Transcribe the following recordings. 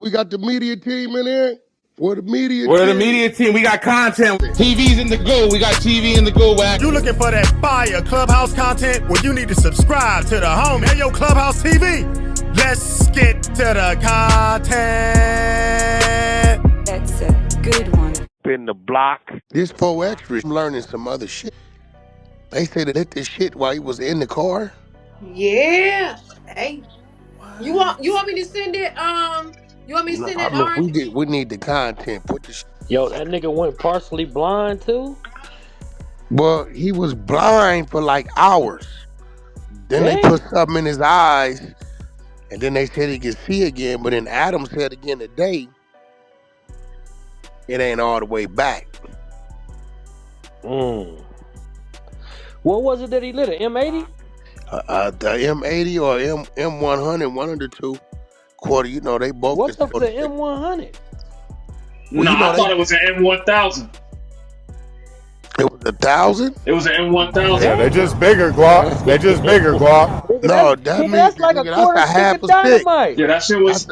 We got the media team in here. We're the media We're the team. media team. We got content. TV's in the go. We got TV in the go, Wack. You looking for that fire Clubhouse content? Well, you need to subscribe to the home. Hey, yo, Clubhouse TV. Let's get to the content. That's a good one. In the block. This 4X is learning some other shit. They said that hit this shit while he was in the car. Yeah. Hey. You want me to send it? You want me to send it? Look, we need the content. Put the shit. Yo, that nigga went partially blind too? Well, he was blind for like hours. Then they put something in his eyes, and then they said he could see again. But then Adam said again today, it ain't all the way back. What was it that he lit? An M80? The M80 or M100, one of the two. Quarter, you know, they both. What's up with the M100? Well, I thought it was an M1000. It was 1,000? It was an M1000. Yeah, they're just bigger, Guap. They're just bigger, Guap. No, that means that's like a quarter stick of dynamite. Yeah, that shit was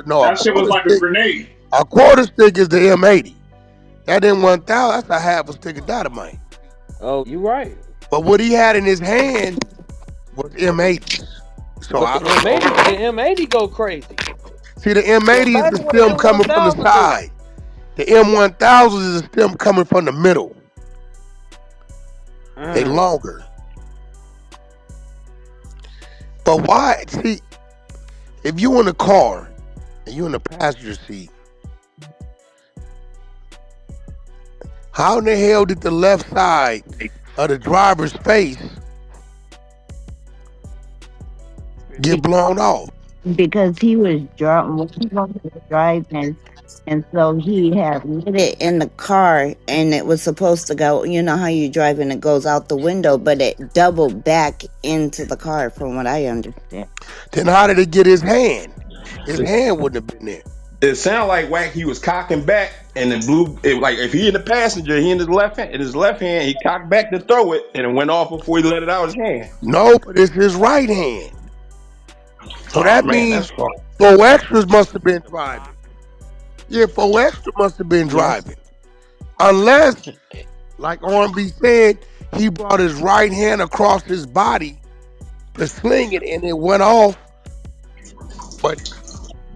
like a grenade. A quarter stick is the M80. That M1000, that's a half a stick of dynamite. Oh, you right. But what he had in his hand was M80s. So the M80 go crazy. See, the M80 is the stem coming from the side. The M1000 is the stem coming from the middle. They longer. But why? See, if you in a car and you in the passenger seat, how in the hell did the left side of the driver's face get blown off? Because he was driving, and so he had lit it in the car, and it was supposed to go, you know how you drive and it goes out the window, but it doubled back into the car, from what I understand. Then how did it get his hand? His hand wouldn't have been there. It sounded like Wack, he was cocking back and it blew. Like if he in the passenger, he in his left hand. In his left hand, he cocked back to throw it, and it went off before he let it out of his hand. No, but it's his right hand. So that means 4Xers must have been driving. Yeah, 4Xers must have been driving. Unless, like R&B said, he brought his right hand across his body to sling it and it went off. But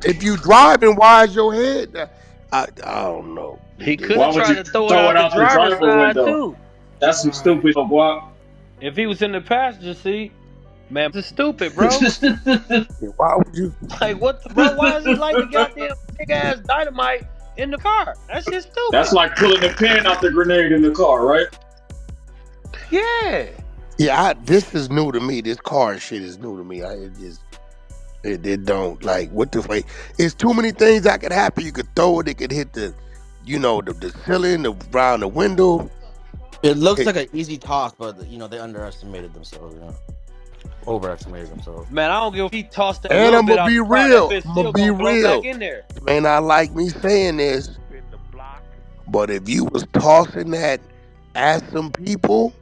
if you driving, why is your head? I don't know. He could have tried to throw it out the driver's side too. That's some stupid Guap. If he was in the passenger seat, man, this is stupid, bro. Why would you? Like, what the, bro? Why is it like the goddamn big ass dynamite in the car? That's just stupid. That's like pulling the pin out the grenade in the car, right? Yeah. Yeah, this is new to me. This car shit is new to me. It don't, like, what the fuck? It's too many things that could happen. You could throw it. It could hit the, you know, the ceiling, around the window. It looks like an easy toss, but, you know, they underestimated themselves, you know. Overestimated themselves. Man, I don't give a he tossed that. And I'm gonna be real. I'm gonna be real. Back in there. You may not like me saying this, but if you was tossing that at some people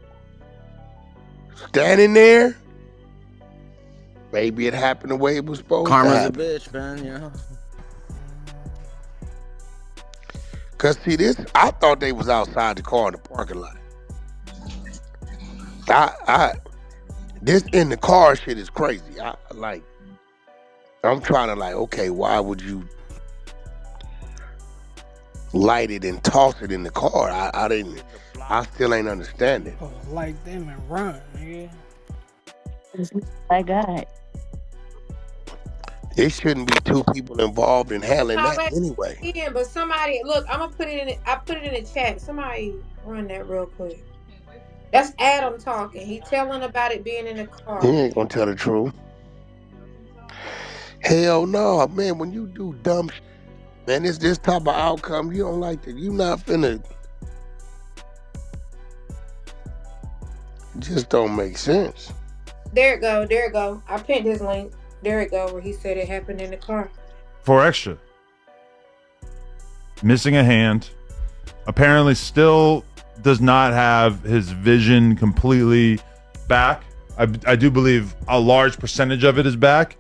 standing there, maybe it happened the way it was supposed to happen. Karma's a bitch, man, you know. Cause see this, I thought they was outside the car in the parking lot. This in the car shit is crazy. I'm trying to okay, why would you light it and toss it in the car? I still ain't understand it. Oh, light them and run, nigga. I got it. It shouldn't be two people involved in handling that anyway. Yeah, but somebody, look, I'm gonna put it in it. I put it in the chat. Somebody run that real quick. That's Adam talking. He telling about it being in the car. He ain't gonna tell the truth. Hell no, man. When you do dumb shit, man, it's this type of outcome. You don't like that. You not finna. It just don't make sense. There it go. I pinned his link. There it go, where he said it happened in the car. 4Extra. Missing a hand. Apparently still does not have his vision completely back. I do believe a large percentage of it is back.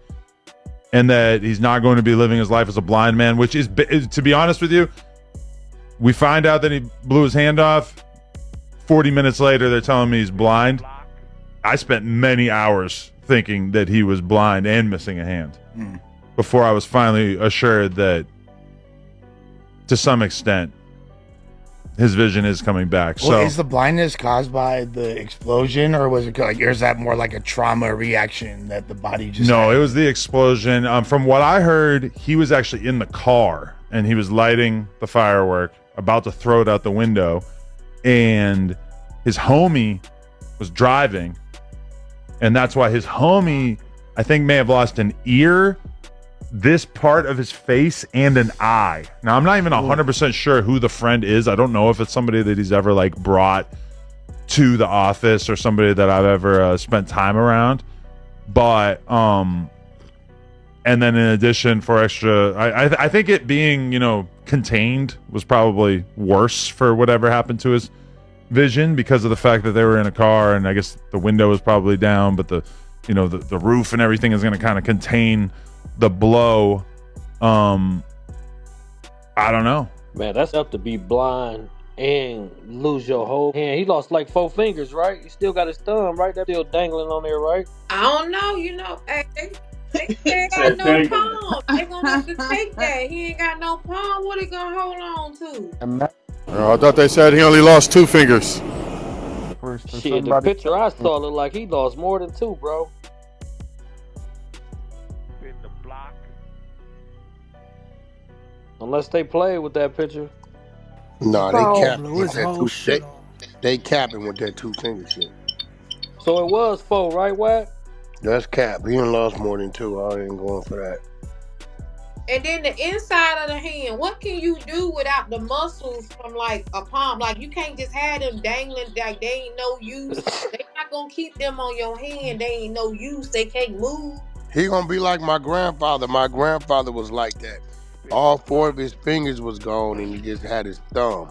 and that he's not going to be living his life as a blind man, which is, to be honest with you, we find out that he blew his hand off. 40 minutes later, they're telling me he's blind. I spent many hours thinking that he was blind and missing a hand before I was finally assured that, to some extent, his vision is coming back. Well, is the blindness caused by the explosion, or was it like, or is that more like a trauma reaction that the body just? No, it was the explosion. From what I heard, he was actually in the car and he was lighting the firework, about to throw it out the window, and his homie was driving, and that's why his homie, I think, may have lost an ear, this part of his face, and an eye. Now, I'm not even 100% sure who the friend is. I don't know if it's somebody that he's ever like brought to the office or somebody that I've ever spent time around. But and then in addition, for extra, I think it being, you know, contained was probably worse for whatever happened to his vision, because of the fact that they were in a car, and I guess the window was probably down, but the roof and everything is going to kind of contain the blow. I don't know, man. That's up to be blind and lose your whole hand. He lost like 4 fingers, right? He still got his thumb, right? That's still dangling on there, right? I don't know. You know, hey, they ain't got no palm. They gonna have to take that. He ain't got no palm. What he gonna hold on to? I thought they said he only lost 2 fingers. Shit, the picture I saw looked like he lost more than 2, bro. Unless they played with that picture. No, they capping with that 2. They capping with that 2 finger shit. So it was 4, right, Wack? That's cap. He done lost more than 2. I ain't going for that. And then the inside of the hand, what can you do without the muscles from like a palm? Like, you can't just have them dangling, like they ain't no use. They not gonna keep them on your hand. They ain't no use. They can't move. He gonna be like my grandfather. My grandfather was like that. All 4 of his fingers was gone, and he just had his thumb.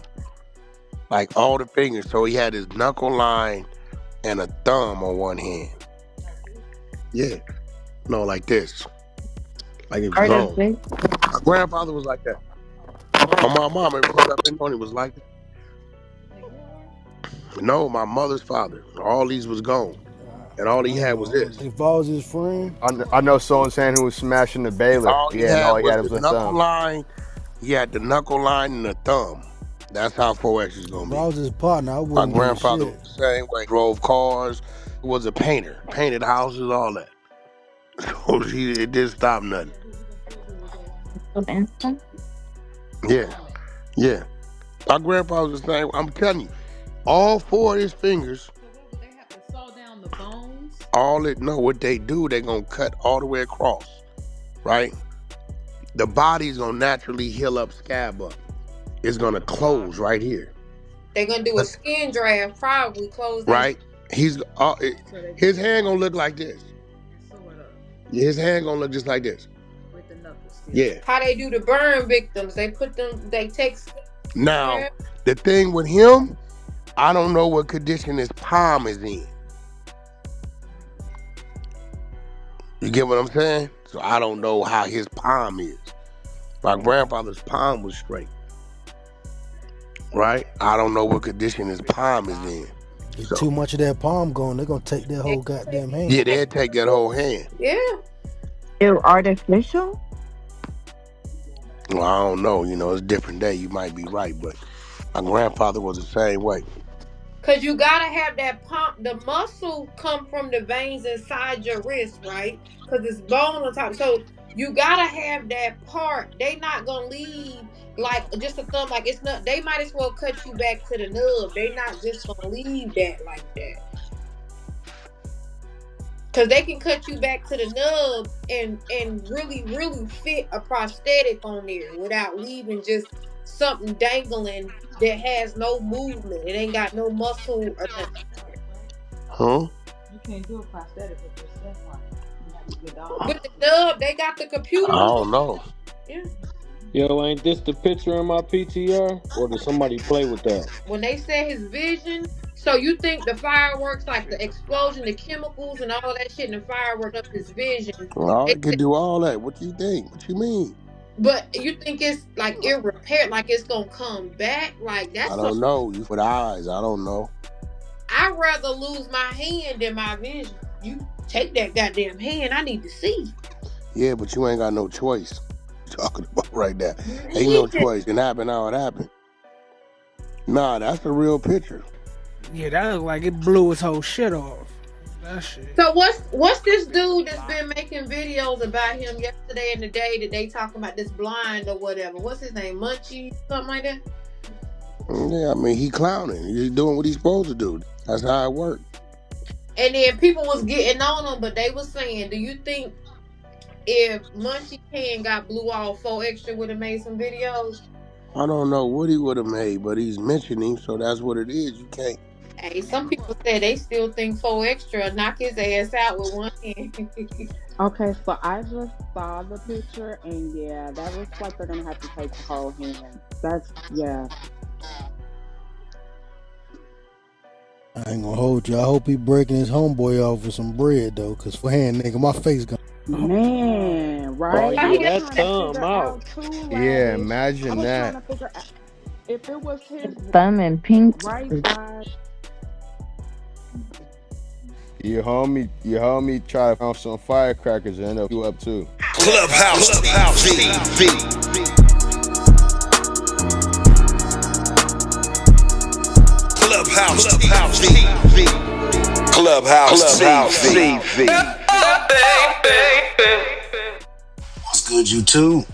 Like all the fingers. So he had his knuckle line and a thumb on one hand. Yeah. No, like this. Like it was gone. My grandfather was like that. My mom, everyone I've been on, he was like that. No, my mother's father. All these was gone. And all he had was this. If I was his friend, I know someone saying who was smashing the bailiff. All he had was the knuckle line. He had the knuckle line and the thumb. That's how 4X is gonna be. If I was his partner, I wouldn't. My grandfather was the same way. Drove cars. Was a painter. Painted houses, all that. So it didn't stop nothing. Yeah. My grandpa was the same. I'm telling you, all 4 of his fingers. They have to saw down the bones. What they do, they're gonna cut all the way across, right? The body's gonna naturally heal up, scab up. It's gonna close right here. They're gonna do a skin draft, probably close. Right? His hand gonna look like this. His hand gonna look just like this. With the knuckles. Yeah. How they do the burn victims? They take. Now, the thing with him, I don't know what condition his palm is in. You get what I'm saying? So I don't know how his palm is. My grandfather's palm was straight. Right? I don't know what condition his palm is in. Get too much of that palm going, they're gonna take that whole goddamn hand. Yeah, they'll take that whole hand. Yeah. They're artificial? Well, I don't know. You know, it's a different day. You might be right, but my grandfather was the same way. Cause you gotta have that pump. The muscle come from the veins inside your wrist, right? Cause it's bone on top. So you gotta have that part. They not gonna leave like just a thumb. Like it's not. They might as well cut you back to the nub. They not just gonna leave that like that. Cause they can cut you back to the nub and really fit a prosthetic on there without leaving just something dangling that has no movement. It ain't got no muscle or nothing. Huh? You can't do a prosthetic with yourself. With the nub, they got the computer. I don't know. Yeah. Yo, ain't this the picture in my PTR? Or did somebody play with that? When they said his vision So you think the fireworks, like the explosion, the chemicals, and all that shit, and the fireworks up his vision? Well, it can do all that. What you think? What you mean? But you think it's like irreparable, like it's gonna come back? Like I that's so. don't know. You for the eyes. I don't know. I'd rather lose my hand than my vision. You take that goddamn hand. I need to see. Yeah, but you ain't got no choice. Talking about right now. Ain't no choice. It can happen how it happened. Nah, that's the real picture. Yeah, that look like it blew his whole shit off. That shit. So what's this dude that's been making videos about him yesterday and today that they talking about this blind or whatever? What's his name? Munchie? Something like that? Yeah, I mean, he clowning. He's doing what he's supposed to do. That's how it works. And then people was getting on him, but they was saying, do you think if Munchie hand got blew off, 4Extra would have made some videos? I don't know what he would have made, but he's mentioning, so that's what it is. You can't. Hey, some people said they still think 4Extra knock his ass out with one hand. Okay, so I just saw the picture, and yeah, that looks like they're gonna have to take the whole hand. That's yeah. I ain't gonna hold you. I hope he breaking his homeboy off with some bread though, cause for hand nigga, my face gone. Man, right? Oh I yeah, was that trying to thumb figure out. out too, Yeah, Lavish. imagine I was that. trying to figure out if it was his Thumb and pink. right side. Your homie try to find some firecrackers and end up you up too. Clubhouse TV. Clubhouse TV. Clubhouse TV. What's good, YouTube?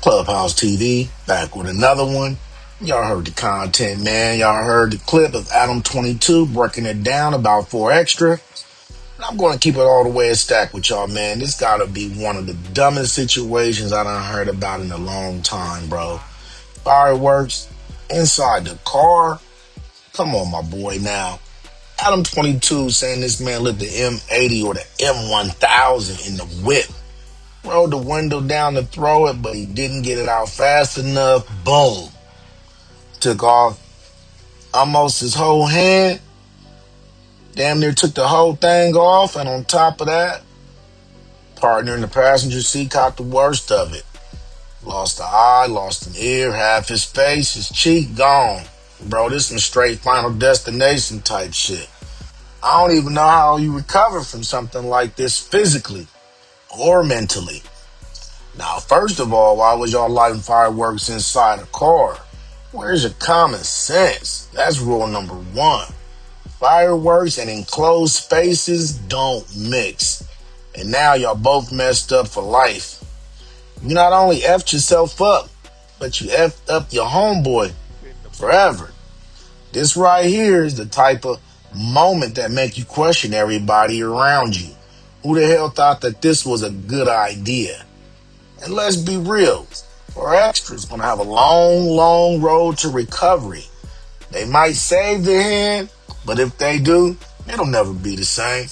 Clubhouse TV, back with another one. Y'all heard the content, man. Y'all heard the clip of Adam 22 breaking it down about 4Extra. I'm going to keep it all the way a stack with y'all, man. This got to be one of the dumbest situations I done heard about in a long time, bro. Fireworks inside the car. Come on, my boy, now. Adam 22 saying this man lit the M80 or the M1000 in the whip. Rolled the window down to throw it, but he didn't get it out fast enough. Boom. Took off almost his whole hand. Damn near took the whole thing off. And on top of that, partner in the passenger seat caught the worst of it. Lost an eye, lost an ear, half his face, his cheek gone. Bro, this is straight Final Destination type shit. I don't even know how you recover from something like this physically or mentally. Now, first of all, why was y'all lighting fireworks inside a car? Where's your common sense? That's rule number one. Fireworks and enclosed spaces don't mix. And now y'all both messed up for life. You not only effed yourself up, but you effed up your homeboy forever. This right here is the type of moment that make you question everybody around you. Who the hell thought that this was a good idea? And let's be real, 4Extra's gonna have a long road to recovery. They might save their hand, but if they do, it'll never be the same.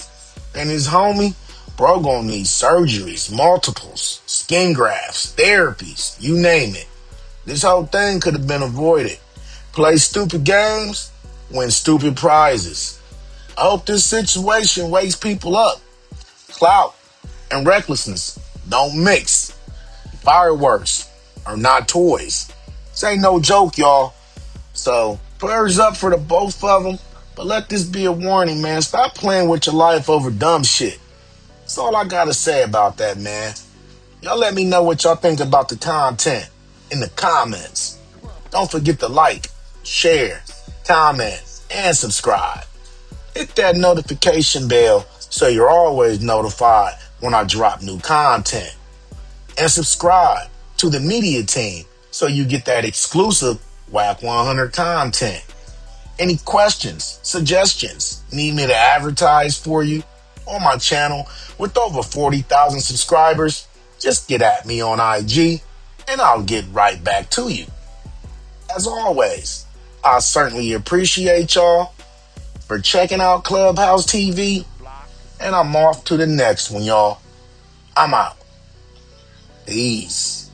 And his homie, bro, gonna need surgeries, multiples, skin grafts, therapies, you name it. This whole thing could have been avoided. Play stupid games, win stupid prizes. I hope this situation wakes people up. Clout and recklessness don't mix. Fireworks are not toys. This ain't no joke, y'all. So, prayers up for the both of them. But let this be a warning, man. Stop playing with your life over dumb shit. That's all I gotta say about that, man. Y'all let me know what y'all think about the content in the comments. Don't forget to like, share, comment, and subscribe. Hit that notification bell so you're always notified when I drop new content. And subscribe to the media team so you get that exclusive Wack 100 content. Any questions, suggestions, need me to advertise for you on my channel with over 40,000 subscribers, just get at me on IG and I'll get right back to you. As always, I certainly appreciate y'all for checking out Clubhouse TV, and I'm off to the next one, y'all. I'm out. Peace.